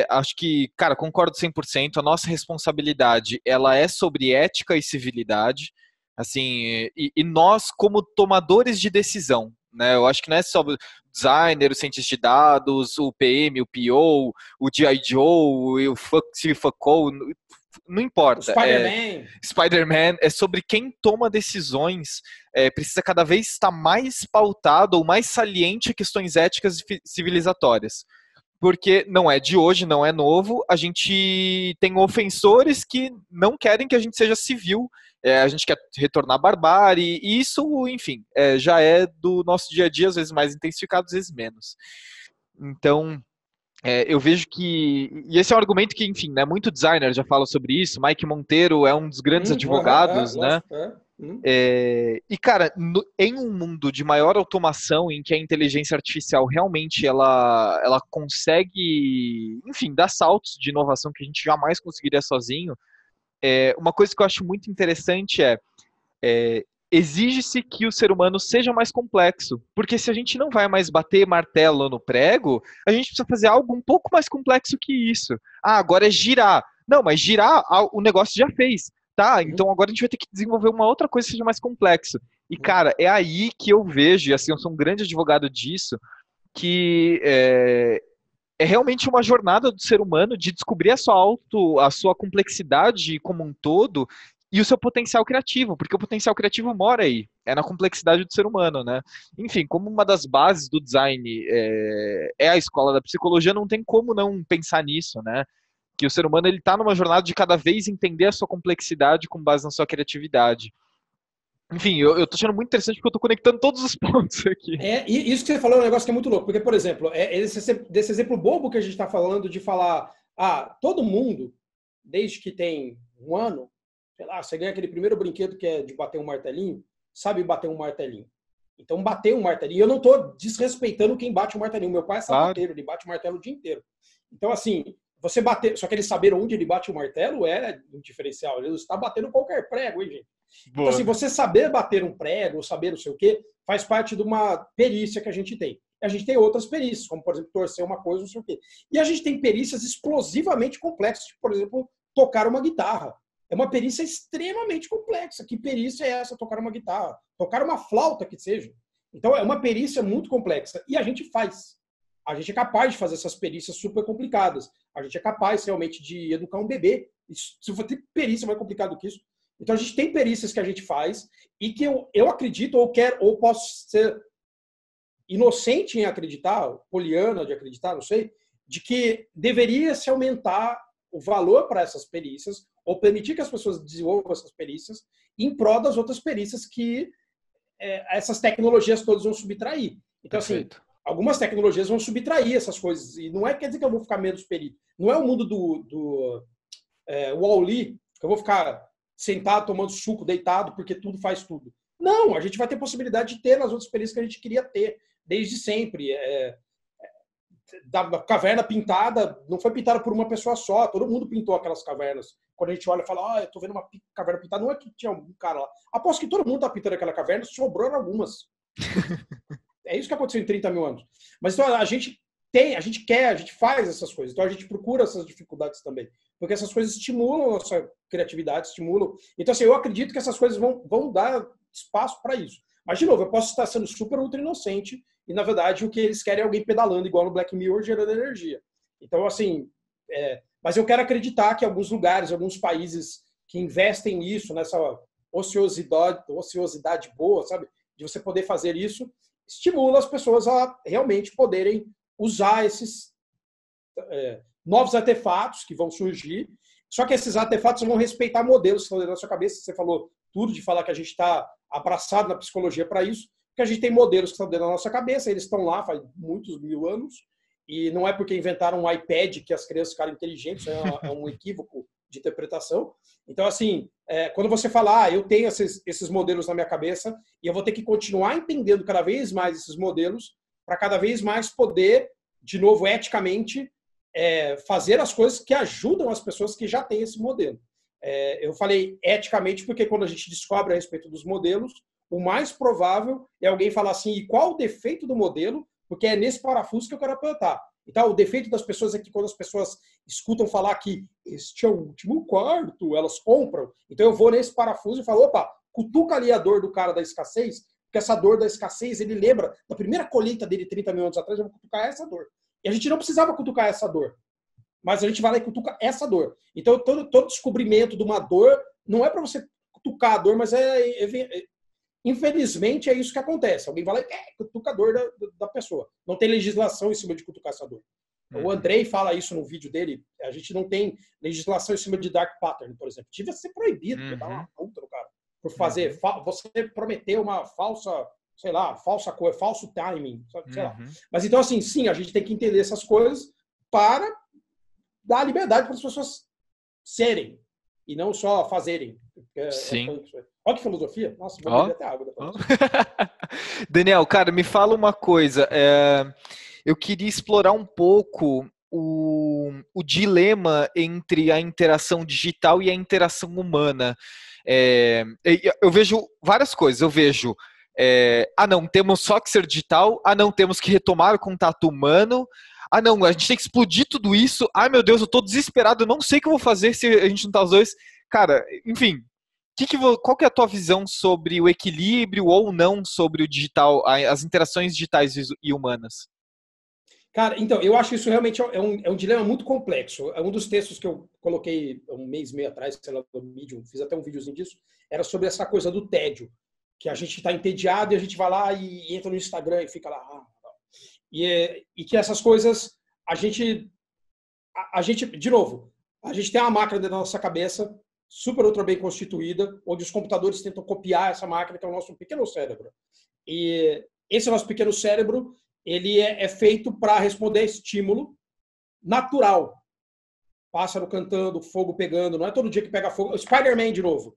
acho que, cara, concordo 100%, a nossa responsabilidade, ela é sobre ética e civilidade, assim, e nós como tomadores de decisão, né? Eu acho que não é só o designer, o cientista de dados, o PM, o PO, o G.I. Joe, o CFO, não importa. Spider-Man é sobre quem toma decisões, precisa cada vez estar mais pautado ou mais saliente a questões éticas e civilizatórias. Porque não é de hoje, não é novo, a gente tem ofensores que não querem que a gente seja civil, a gente quer retornar à barbárie, e isso, enfim, já é do nosso dia a dia, às vezes mais intensificado, às vezes menos. Então... eu vejo que, e esse é um argumento que, enfim, né, muito designer já fala sobre isso, Mike Monteiro é um dos grandes advogados, né? E, cara, em um mundo de maior automação, em que a inteligência artificial realmente ela consegue, enfim, dar saltos de inovação que a gente jamais conseguiria sozinho, uma coisa que eu acho muito interessante exige-se que o ser humano seja mais complexo, porque se a gente não vai mais bater martelo no prego, a gente precisa fazer algo um pouco mais complexo que isso. Agora é girar. Não, mas girar o negócio já fez. tá, então agora a gente vai ter que desenvolver uma outra coisa que seja mais complexa. E, cara, é aí que eu vejo, e assim, eu sou um grande advogado disso, que é realmente uma jornada do ser humano de descobrir a sua complexidade como um todo e o seu potencial criativo, porque o potencial criativo mora aí, é na complexidade do ser humano, né? Enfim, como uma das bases do design é a escola da psicologia, não tem como não pensar nisso, né? Que o ser humano ele está numa jornada de cada vez entender a sua complexidade com base na sua criatividade. Enfim, eu tô achando muito interessante porque eu tô conectando todos os pontos aqui. E isso que você falou é um negócio que é muito louco, porque, por exemplo, desse exemplo bobo que a gente está falando de falar, todo mundo, desde que tem um ano, sei lá, você ganha aquele primeiro brinquedo que é de bater um martelinho, sabe bater um martelinho. Então, bater um martelinho, eu não estou desrespeitando quem bate o martelinho. Meu pai é sapateiro, ele bate o martelo o dia inteiro. Então, assim, você bater, só que ele saber onde ele bate o martelo é um diferencial. Ele está batendo qualquer prego, hein, gente? Boa. Então, assim, você saber bater um prego, ou saber não sei o quê, faz parte de uma perícia que a gente tem. A gente tem outras perícias, como, por exemplo, torcer uma coisa, não sei o quê. E a gente tem perícias explosivamente complexas, tipo, por exemplo, tocar uma guitarra. É uma perícia extremamente complexa. Que perícia é essa, tocar uma guitarra? Tocar uma flauta, que seja. Então, é uma perícia muito complexa. E a gente faz. A gente é capaz de fazer essas perícias super complicadas. A gente é capaz, realmente, de educar um bebê. Se for ter perícia mais complicada do que isso. Então, a gente tem perícias que a gente faz e que eu acredito, ou posso ser inocente em acreditar, poliana de acreditar, não sei, de que deveria se aumentar o valor para essas perícias ou permitir que as pessoas desenvolvam essas perícias em prol das outras perícias que essas tecnologias todas vão subtrair. Então, Perfeito. Assim, algumas tecnologias vão subtrair essas coisas. E não quer dizer que eu vou ficar menos perito. Não é o mundo do Wall-E, que eu vou ficar sentado, tomando suco, deitado, porque tudo faz tudo. Não, a gente vai ter possibilidade de ter nas outras perícias que a gente queria ter, desde sempre. Da caverna pintada, não foi pintada por uma pessoa só, todo mundo pintou aquelas cavernas. Quando a gente olha e fala, eu tô vendo uma caverna pintada, não é que tinha um cara lá. Aposto que todo mundo tá pintando aquela caverna, sobrou algumas. É isso que aconteceu em 30 mil anos. Mas então a gente quer, a gente faz essas coisas. Então a gente procura essas dificuldades também. Porque essas coisas estimulam a nossa criatividade, estimulam. Então, assim, eu acredito que essas coisas vão dar espaço para isso. Mas, de novo, eu posso estar sendo super ultra inocente e, na verdade, o que eles querem é alguém pedalando, igual no Black Mirror, gerando energia. Então, assim, mas eu quero acreditar que alguns lugares, alguns países que investem nisso, nessa ociosidade boa, sabe? De você poder fazer isso, estimula as pessoas a realmente poderem usar esses novos artefatos que vão surgir. Só que esses artefatos vão respeitar modelos que estão dentro da sua cabeça. Você falou tudo de falar que a gente está abraçado na psicologia para isso, porque a gente tem modelos que estão dentro da nossa cabeça, eles estão lá faz muitos mil anos, e não é porque inventaram um iPad que as crianças ficaram inteligentes, é um equívoco de interpretação. Então, assim, quando você fala, eu tenho esses modelos na minha cabeça, e eu vou ter que continuar entendendo cada vez mais esses modelos, para cada vez mais poder, de novo, eticamente, fazer as coisas que ajudam as pessoas que já têm esse modelo. Eu falei eticamente porque quando a gente descobre a respeito dos modelos, o mais provável é alguém falar assim, e qual o defeito do modelo? Porque é nesse parafuso que eu quero apertar. Então, o defeito das pessoas é que quando as pessoas escutam falar que este é o último quarto, elas compram. Então, eu vou nesse parafuso e falo, opa, cutuca ali a dor do cara da escassez, porque essa dor da escassez, ele lembra da primeira colheita dele 30 mil anos atrás, eu vou cutucar essa dor. E a gente não precisava cutucar essa dor. Mas a gente vai lá e cutuca essa dor. Então, todo descobrimento de uma dor não é para você cutucar a dor, mas infelizmente é isso que acontece. Alguém vai lá e cutuca a dor da pessoa. Não tem legislação em cima de cutucar essa dor. O Andrei fala isso no vídeo dele. A gente não tem legislação em cima de dark pattern, por exemplo. Devia ser proibido, dar uma puta no cara. Por fazer, você prometeu uma falsa, sei lá, falsa cor, falso timing, sei lá. Mas então, assim, sim, a gente tem que entender essas coisas para dar liberdade para as pessoas serem e não só fazerem. Sim. Olha que filosofia. Nossa, vou beber até água depois. Daniel, cara, me fala uma coisa. Eu queria explorar um pouco o dilema entre a interação digital e a interação humana. Eu vejo várias coisas. Eu vejo, não, temos só que ser digital. Não, temos que retomar o contato humano. Não, a gente tem que explodir tudo isso. Ai, meu Deus, eu tô desesperado, eu não sei o que eu vou fazer se a gente não tá os dois. Cara, enfim, Qual que é a tua visão sobre o equilíbrio ou não sobre o digital, as interações digitais e humanas? Cara, então, eu acho isso realmente é um dilema muito complexo. É um dos textos que eu coloquei um mês e meio atrás, sei lá, no Medium, fiz até um videozinho disso, era sobre essa coisa do tédio, que a gente está entediado e a gente vai lá e entra no Instagram e fica lá. E que essas coisas, a gente, de novo, a gente tem uma máquina dentro da nossa cabeça, super ultra bem constituída, onde os computadores tentam copiar essa máquina, que é o nosso pequeno cérebro. E esse nosso pequeno cérebro, ele é feito para responder a estímulo natural. Pássaro cantando, fogo pegando, não é todo dia que pega fogo. O Spider-Man, de novo.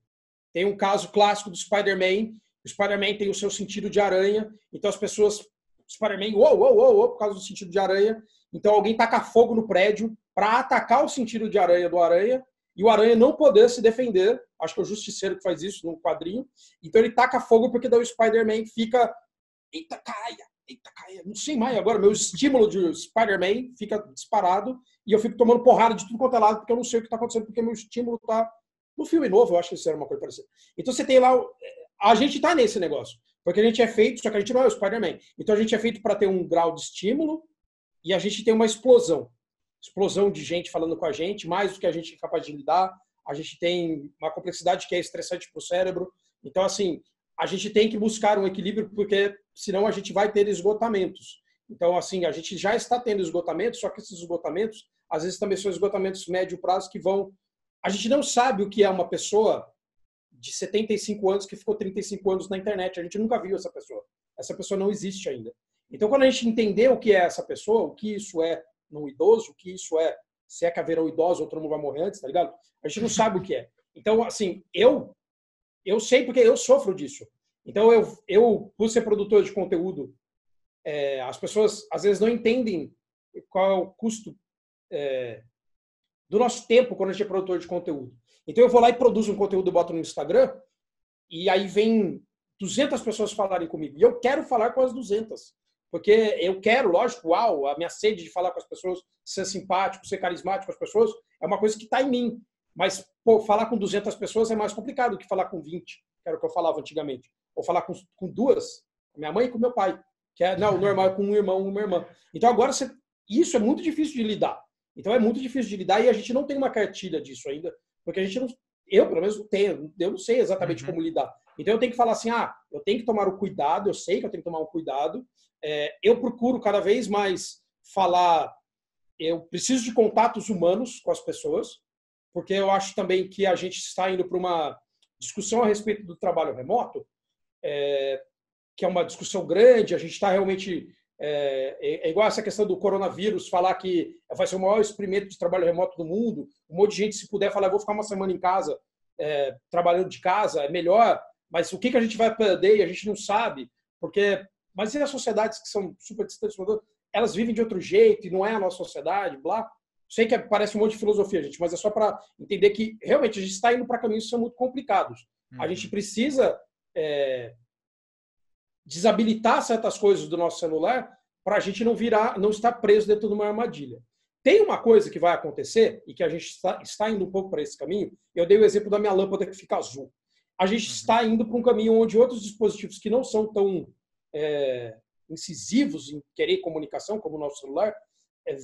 Tem um caso clássico do Spider-Man. O Spider-Man tem o seu sentido de aranha, então as pessoas... Spider-Man, por causa do sentido de aranha. Então alguém taca fogo no prédio para atacar o sentido de aranha do aranha e o aranha não poder se defender. Acho que é o Justiceiro que faz isso no quadrinho. Então ele taca fogo porque daí o Spider-Man fica... Eita, caia, não sei mais agora, meu estímulo de Spider-Man fica disparado e eu fico tomando porrada de tudo quanto é lado porque eu não sei o que está acontecendo, porque meu estímulo está no filme novo, eu acho que isso era uma coisa parecida. Então você tem lá, a gente está nesse negócio, porque a gente é feito, só que a gente não é o Spider-Man. Então a gente é feito para ter um grau de estímulo e a gente tem uma explosão de gente falando com a gente, mais do que a gente é capaz de lidar. A gente tem uma complexidade que é estressante para o cérebro. Então, assim, a gente tem que buscar um equilíbrio, porque senão a gente vai ter esgotamentos. Então, assim, a gente já está tendo esgotamentos, só que esses esgotamentos, às vezes também são esgotamentos médio prazo que vão... A gente não sabe o que é uma pessoa de 75 anos que ficou 35 anos na internet. A gente nunca viu essa pessoa. Essa pessoa não existe ainda. Então, quando a gente entender o que é essa pessoa, o que isso é no idoso, o que isso é, se é que haverá um idoso ou todo mundo vai morrer antes, tá ligado? A gente não sabe o que é. Então, assim, eu sei porque eu sofro disso. Então, por ser produtor de conteúdo, as pessoas às vezes não entendem qual é o custo do nosso tempo quando a gente é produtor de conteúdo. Então, eu vou lá e produzo um conteúdo, boto no Instagram, e aí vem 200 pessoas falarem comigo. E eu quero falar com as 200. Porque eu quero, lógico, a minha sede de falar com as pessoas, ser simpático, ser carismático com as pessoas, é uma coisa que está em mim. Mas, falar com 200 pessoas é mais complicado do que falar com 20, que era o que eu falava antigamente. Ou falar com duas, com minha mãe e com meu pai. Que é, não, o normal é com um irmão, uma irmã. Então, agora, isso é muito difícil de lidar. Então, é muito difícil de lidar e a gente não tem uma cartilha disso ainda, porque a gente não... Eu, pelo menos, não tenho. Eu não sei exatamente como lidar. Então, eu tenho que falar assim, eu tenho que tomar o cuidado, eu sei que eu tenho que tomar um cuidado. Eu procuro cada vez mais falar... Eu preciso de contatos humanos com as pessoas, porque eu acho também que a gente está indo para uma discussão a respeito do trabalho remoto, que é uma discussão grande, a gente está realmente... É igual essa questão do coronavírus, falar que vai ser o maior experimento de trabalho remoto do mundo, um monte de gente, se puder, falar, vou ficar uma semana em casa, trabalhando de casa, é melhor, mas o que a gente vai perder e a gente não sabe, porque... Mas e as sociedades que são super distantes, elas vivem de outro jeito e não é a nossa sociedade, blá. Sei que parece um monte de filosofia, gente, mas é só para entender que realmente a gente está indo para caminhos que são muito complicados. A gente precisa desabilitar certas coisas do nosso celular para a gente não estar preso dentro de uma armadilha. Tem uma coisa que vai acontecer e que a gente está indo um pouco para esse caminho. Eu dei o exemplo da minha lâmpada que fica azul. A gente está indo para um caminho onde outros dispositivos que não são tão incisivos em querer comunicação, como o nosso celular,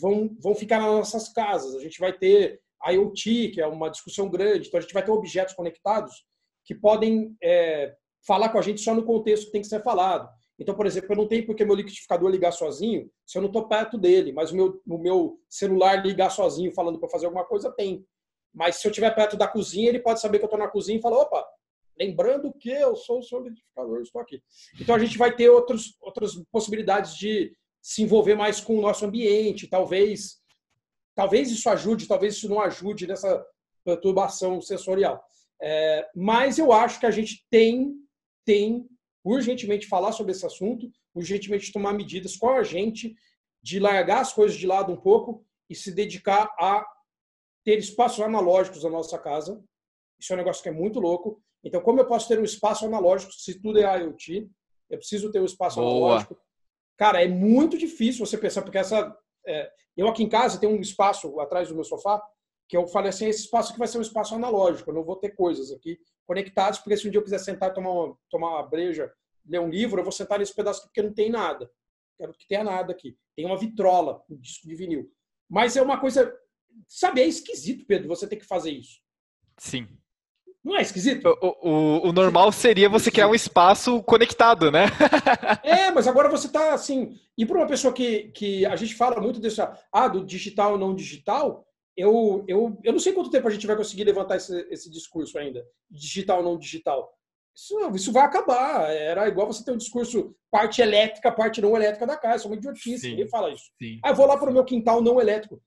vão ficar nas nossas casas. A gente vai ter IoT, que é uma discussão grande, então a gente vai ter objetos conectados que podem falar com a gente só no contexto que tem que ser falado. Então, por exemplo, eu não tenho porque meu liquidificador ligar sozinho se eu não estou perto dele, mas o meu celular ligar sozinho falando para fazer alguma coisa, tem. Mas se eu estiver perto da cozinha, ele pode saber que eu estou na cozinha e falar, opa, lembrando que eu sou o seu liquidificador, estou aqui. Então, a gente vai ter outras possibilidades de se envolver mais com o nosso ambiente. Talvez isso ajude, talvez isso não ajude nessa perturbação sensorial. Mas eu acho que a gente tem urgentemente falar sobre esse assunto, urgentemente tomar medidas com a gente, de largar as coisas de lado um pouco e se dedicar a ter espaços analógicos na nossa casa. Isso é um negócio que é muito louco. Então, como eu posso ter um espaço analógico se tudo é IoT? Eu preciso ter um espaço analógico. Cara, é muito difícil você pensar, porque eu aqui em casa tenho um espaço atrás do meu sofá que eu falei assim, esse espaço aqui vai ser um espaço analógico, eu não vou ter coisas aqui conectadas, porque se um dia eu quiser sentar e tomar uma breja, ler um livro, eu vou sentar nesse pedaço aqui porque não tem nada. Quero que tenha nada aqui. Tem uma vitrola, um disco de vinil. Mas é uma coisa... Sabe, é esquisito, Pedro, você ter que fazer isso. Sim. Não é esquisito? O normal seria você criar um espaço conectado, né? Mas agora você está assim... E para uma pessoa que a gente fala muito disso, do digital não digital, eu não sei quanto tempo a gente vai conseguir levantar esse discurso ainda, digital não digital. Isso vai acabar. Era igual você ter um discurso parte elétrica, parte não elétrica da casa. Isso é uma idiotice, ninguém fala isso. Sim, eu vou lá para o meu quintal não elétrico.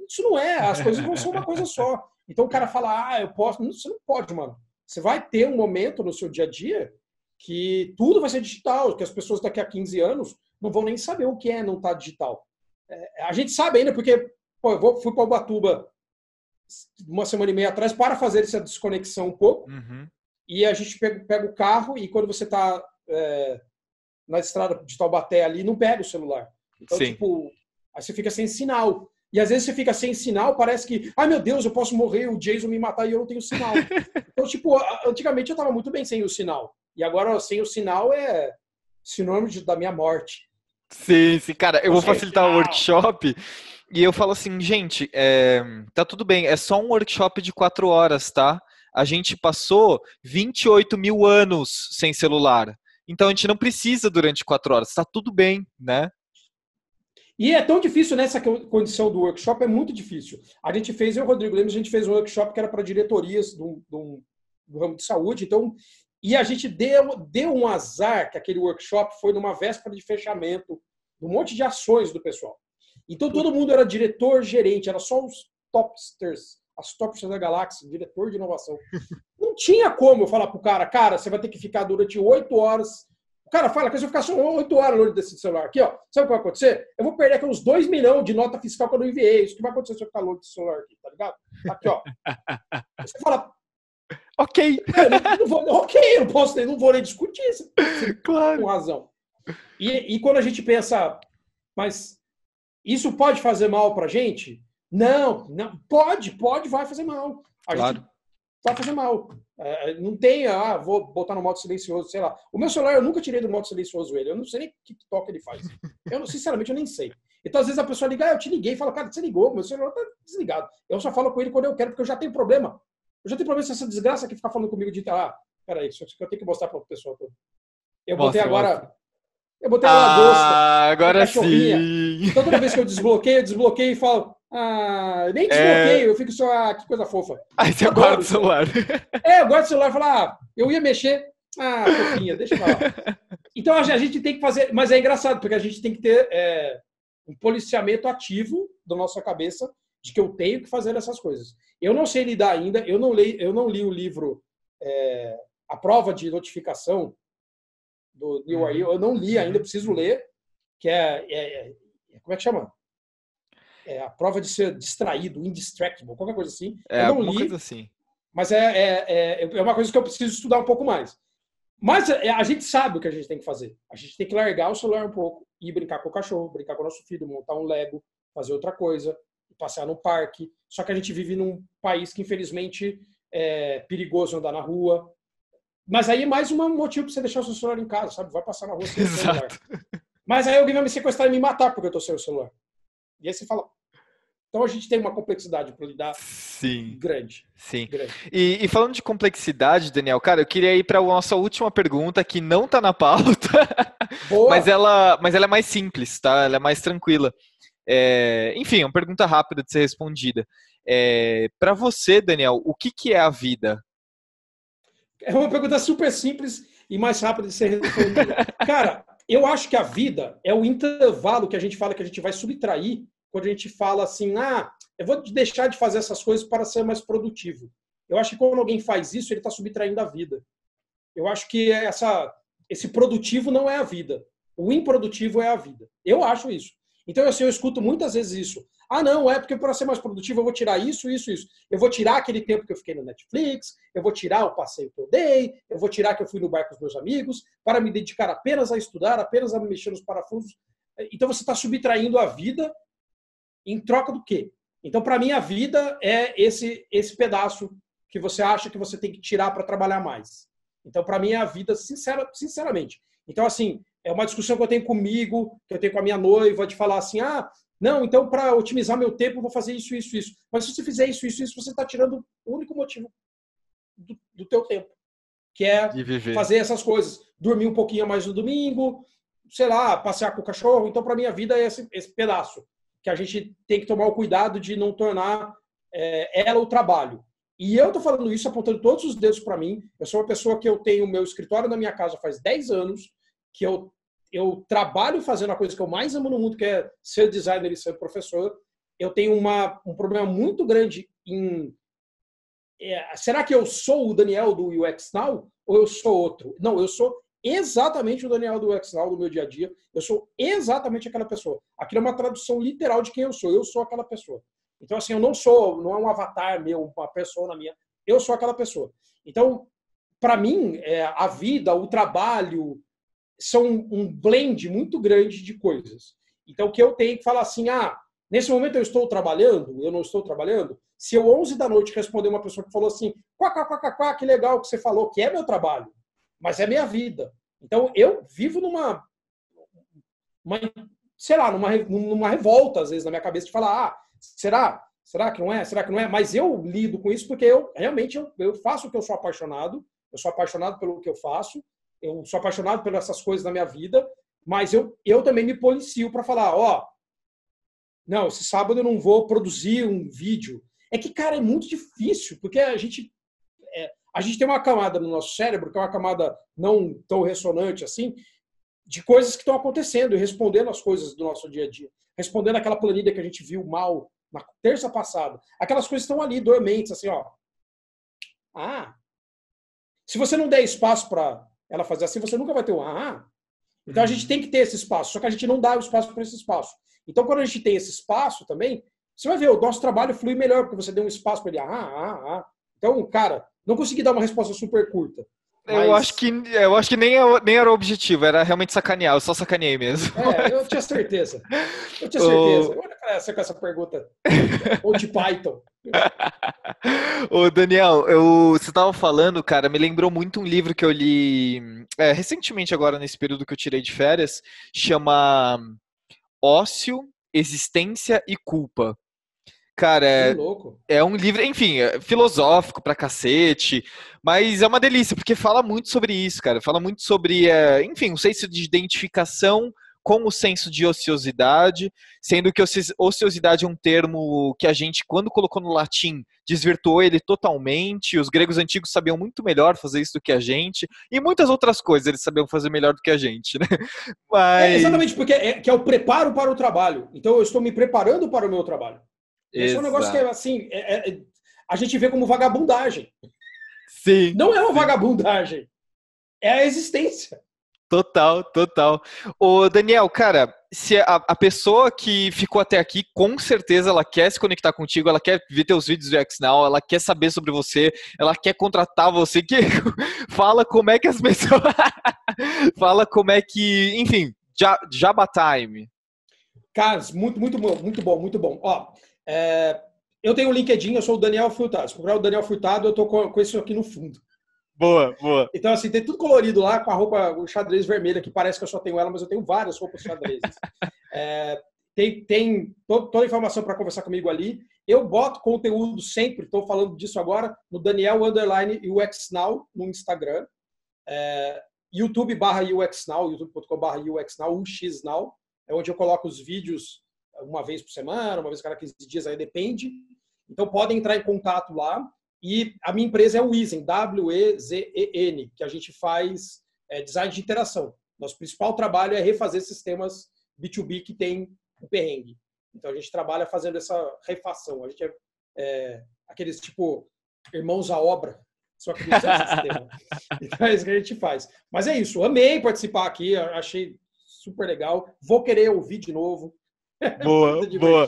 Isso não é, as coisas vão ser uma coisa só. Então o cara fala, eu posso. Você não pode, mano. Você vai ter um momento no seu dia a dia que tudo vai ser digital, que as pessoas daqui a 15 anos não vão nem saber o que é não estar digital. A gente sabe ainda, porque fui para Ubatuba uma semana e meia atrás para fazer essa desconexão um pouco. Uhum. E a gente pega o carro e quando você está na estrada de Taubaté ali, não pega o celular. Então, Sim. Aí você fica sem sinal. E às vezes você fica sem sinal, parece que, meu Deus, eu posso morrer, o Jason me matar e eu não tenho sinal. Então, antigamente eu estava muito bem sem o sinal. E agora sem o sinal é sinônimo da minha morte. Sim, cara, eu vou facilitar o workshop e eu falo assim, gente, tá tudo bem, é só um workshop de 4 horas, tá? A gente passou 28 mil anos sem celular. Então a gente não precisa durante 4 horas, tá tudo bem, né? E é tão difícil nessa condição do workshop, é muito difícil. A gente fez, eu e o Rodrigo Lemos, a gente fez um workshop que era para diretorias do ramo de saúde, então, e a gente deu um azar que aquele workshop foi numa véspera de fechamento de um monte de ações do pessoal. Então todo mundo era diretor, gerente, era só os topsters, as topsters da galáxia, diretor de inovação. Não tinha como eu falar pro cara, você vai ter que ficar durante 8 horas. O cara fala que se eu ficar só 8 horas no olho desse celular aqui, ó, sabe o que vai acontecer? Eu vou perder aqui uns 2 milhões de nota fiscal que eu não enviei. Isso que vai acontecer se eu ficar longe desse celular aqui, tá ligado? Aqui, ó. Você fala... Ok. Eu não vou nem discutir isso. Claro. Com razão. E quando a gente pensa, mas isso pode fazer mal pra gente? Não, pode, vai fazer mal. Claro. Gente vai fazer mal. Não tem, vou botar no modo silencioso, sei lá. O meu celular eu nunca tirei do modo silencioso ele. Eu não sei nem que toque ele faz. Sinceramente, eu nem sei. Então, às vezes, a pessoa liga, eu te liguei e fala, cara, você ligou, meu celular tá desligado. Eu só falo com ele quando eu quero, porque eu já tenho problema. Eu já tenho problema com essa desgraça que fica falando comigo de peraí, isso que eu tenho que mostrar para o pessoal todo. Eu botei agora a lagosta. Agora sim. Então, toda vez que eu desbloqueio e falo, nem desbloqueio, eu fico só, que coisa fofa. Aí você guarda o celular. Eu guardo o celular e falo, eu ia mexer, fofinha, deixa eu falar. Então, a gente tem que fazer, mas é engraçado, porque a gente tem que ter um policiamento ativo da nossa cabeça de que eu tenho que fazer essas coisas. Eu não sei lidar ainda, eu não li o livro A Prova de Notificação, do Neil Ayr, eu não li ainda, preciso ler, que como é que chama? A prova de ser distraído, indistractable, qualquer coisa assim. Eu não li, coisa assim. Mas é uma coisa que eu preciso estudar um pouco mais. Mas a gente sabe o que a gente tem que fazer. A gente tem que largar o celular um pouco e brincar com o cachorro, brincar com o nosso filho, montar um Lego, fazer outra coisa, passear no parque. Só que a gente vive num país que, infelizmente, é perigoso andar na rua. Mas aí é mais um motivo para você deixar o seu celular em casa, sabe? Vai passar na rua sem o celular. Mas aí alguém vai me sequestrar e me matar porque eu estou sem o celular. E aí você fala... Então a gente tem uma complexidade para lidar grande. Sim. Grande. E falando de complexidade, Daniel, cara, eu queria ir para a nossa última pergunta, que não está na pauta, mas ela é mais simples, tá? Ela é mais tranquila. Enfim, é uma pergunta rápida de ser respondida. Para você, Daniel, o que é a vida? É uma pergunta super simples e mais rápida de ser respondida. Cara, eu acho que a vida é o intervalo que a gente fala que a gente vai subtrair quando a gente fala assim, eu vou deixar de fazer essas coisas para ser mais produtivo. Eu acho que quando alguém faz isso, ele está subtraindo a vida. Eu acho que esse produtivo não é a vida. O improdutivo é a vida. Eu acho isso. Então, eu escuto muitas vezes isso. Não, é porque para ser mais produtivo eu vou tirar isso. Eu vou tirar aquele tempo que eu fiquei no Netflix, eu vou tirar o passeio que eu dei, eu vou tirar que eu fui no bar com os meus amigos, para me dedicar apenas a estudar, apenas a mexer nos parafusos. Então, você está subtraindo a vida em troca do quê? Então, para mim, a vida é esse pedaço que você acha que você tem que tirar para trabalhar mais. Então, para mim, é a vida, sinceramente. Então, assim, é uma discussão que eu tenho comigo, que eu tenho com a minha noiva, de falar assim, não, então, para otimizar meu tempo, eu vou fazer isso, isso, isso. Mas se você fizer isso, isso, isso, você está tirando o único motivo do teu tempo, que é fazer essas coisas. Dormir um pouquinho mais no domingo, sei lá, passear com o cachorro. Então, para mim, a vida é esse pedaço, que a gente tem que tomar o cuidado de não tornar ela o trabalho. E eu estou falando isso apontando todos os dedos para mim. Eu sou uma pessoa que eu tenho o meu escritório na minha casa faz 10 anos, que eu trabalho fazendo a coisa que eu mais amo no mundo, que é ser designer e ser professor. Eu tenho um problema muito grande em... será que eu sou o Daniel do UX Now ou eu sou outro? Não, eu sou exatamente o Daniel do UX Now do meu dia a dia. Eu sou exatamente aquela pessoa. Aquilo é uma tradução literal de quem eu sou. Eu sou aquela pessoa. Então, assim, não é um avatar meu, uma persona minha. Eu sou aquela pessoa. Então, para mim, a vida, o trabalho, são um blend muito grande de coisas. Então, que eu tenho que falar assim, nesse momento eu estou trabalhando, eu não estou trabalhando. Se eu 11 da noite responder uma pessoa que falou assim, que legal que você falou, que é meu trabalho, mas é minha vida. Então, eu vivo sei lá, numa revolta, às vezes, na minha cabeça, de falar, será que não é? Será que não é? Mas eu lido com isso porque eu faço o que eu sou apaixonado pelo que eu faço, eu sou apaixonado por essas coisas na minha vida, mas eu também me policio para falar, não, esse sábado eu não vou produzir um vídeo. É que, cara, é muito difícil, porque a gente tem uma camada no nosso cérebro, que é uma camada não tão ressonante assim, de coisas que estão acontecendo e respondendo as coisas do nosso dia a dia. Respondendo aquela planilha que a gente viu mal na terça passada. Aquelas coisas estão ali, dormentes, assim, se você não der espaço para ela fazer assim, você nunca vai ter Então a gente tem que ter esse espaço, só que a gente não dá o espaço para esse espaço. Então quando a gente tem esse espaço também, você vai ver, o nosso trabalho flui melhor, porque você deu um espaço para ele. Então, cara, não consegui dar uma resposta super curta. Mas... Eu acho que nem era o objetivo, era realmente sacanear, eu só sacaneei mesmo. Eu tinha certeza. Olha com essa pergunta. Monty Python. Ô, Daniel, você estava falando, cara, me lembrou muito um livro que eu li recentemente agora, nesse período que eu tirei de férias, chama Ócio, Existência e Culpa. Cara, é um livro, enfim, filosófico pra cacete, mas é uma delícia, porque fala muito sobre isso, cara. Fala muito sobre, enfim, um senso de identificação com o senso de ociosidade, sendo que ociosidade é um termo que a gente, quando colocou no latim, desvirtuou ele totalmente. Os gregos antigos sabiam muito melhor fazer isso do que a gente, e muitas outras coisas eles sabiam fazer melhor do que a gente, né? Mas... exatamente, porque que é o preparo para o trabalho. Então eu estou me preparando para o meu trabalho. Esse é um negócio que, assim, a gente vê como vagabundagem. Sim. Não é uma vagabundagem. É a existência. Total. Ô, Daniel, cara, se a pessoa que ficou até aqui, com certeza ela quer se conectar contigo, ela quer ver teus vídeos do UX Now, ela quer saber sobre você, ela quer contratar você, fala como é que as pessoas... fala como é que... Enfim, Jabba Time. Cara, muito bom. Eu tenho um LinkedIn, eu sou o Daniel Furtado. Se procurar o Daniel Furtado, eu tô com isso aqui no fundo. Boa. Então, assim, tem tudo colorido lá, com a roupa, o xadrez vermelha, que parece que eu só tenho ela, mas eu tenho várias roupas xadrezes. Tem toda a informação para conversar comigo ali. Eu boto conteúdo sempre, estou falando disso agora, no Daniel_UX_Now no Instagram. YouTube/UX Now, youtube.com/UX Now, UXNow, é onde eu coloco os vídeos uma vez por semana, uma vez a cada 15 dias, aí depende. Então, podem entrar em contato lá. E a minha empresa é o Wezen, W-E-Z-E-N, que a gente faz design de interação. Nosso principal trabalho é refazer sistemas B2B que tem o perrengue. Então, a gente trabalha fazendo essa refação. A gente aqueles, tipo, irmãos à obra, só que não usa sistema. Então, é isso que a gente faz. Mas é isso. Amei participar aqui. Achei super legal. Vou querer ouvir de novo. Boa.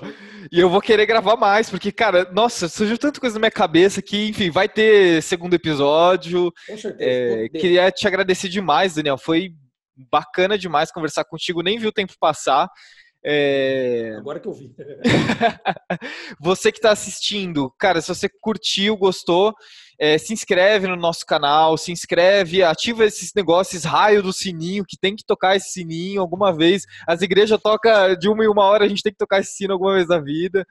E eu vou querer gravar mais, porque, cara, nossa, surgiu tanta coisa na minha cabeça que, enfim, vai ter segundo episódio. Com certeza. Queria te agradecer demais, Daniel. Foi bacana demais conversar contigo, nem vi o tempo passar. Agora que eu vi. Você que está assistindo, cara, se você curtiu, gostou, se inscreve no nosso canal, se inscreve, ativa esses negócios, raio do sininho, que tem que tocar esse sininho alguma vez. As igrejas tocam de 1 em 1 hora, a gente tem que tocar esse sino alguma vez na vida.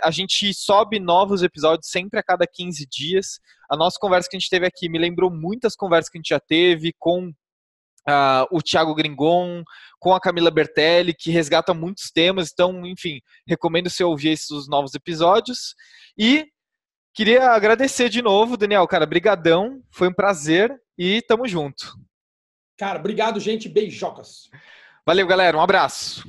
A gente sobe novos episódios sempre a cada 15 dias. A nossa conversa que a gente teve aqui me lembrou muitas conversas que a gente já teve com o Thiago Gringon, com a Camila Bertelli, que resgata muitos temas. Então, enfim, recomendo você ouvir esses novos episódios. E queria agradecer de novo, Daniel, cara, brigadão, foi um prazer e tamo junto. Cara, obrigado, gente, beijocas. Valeu, galera, um abraço.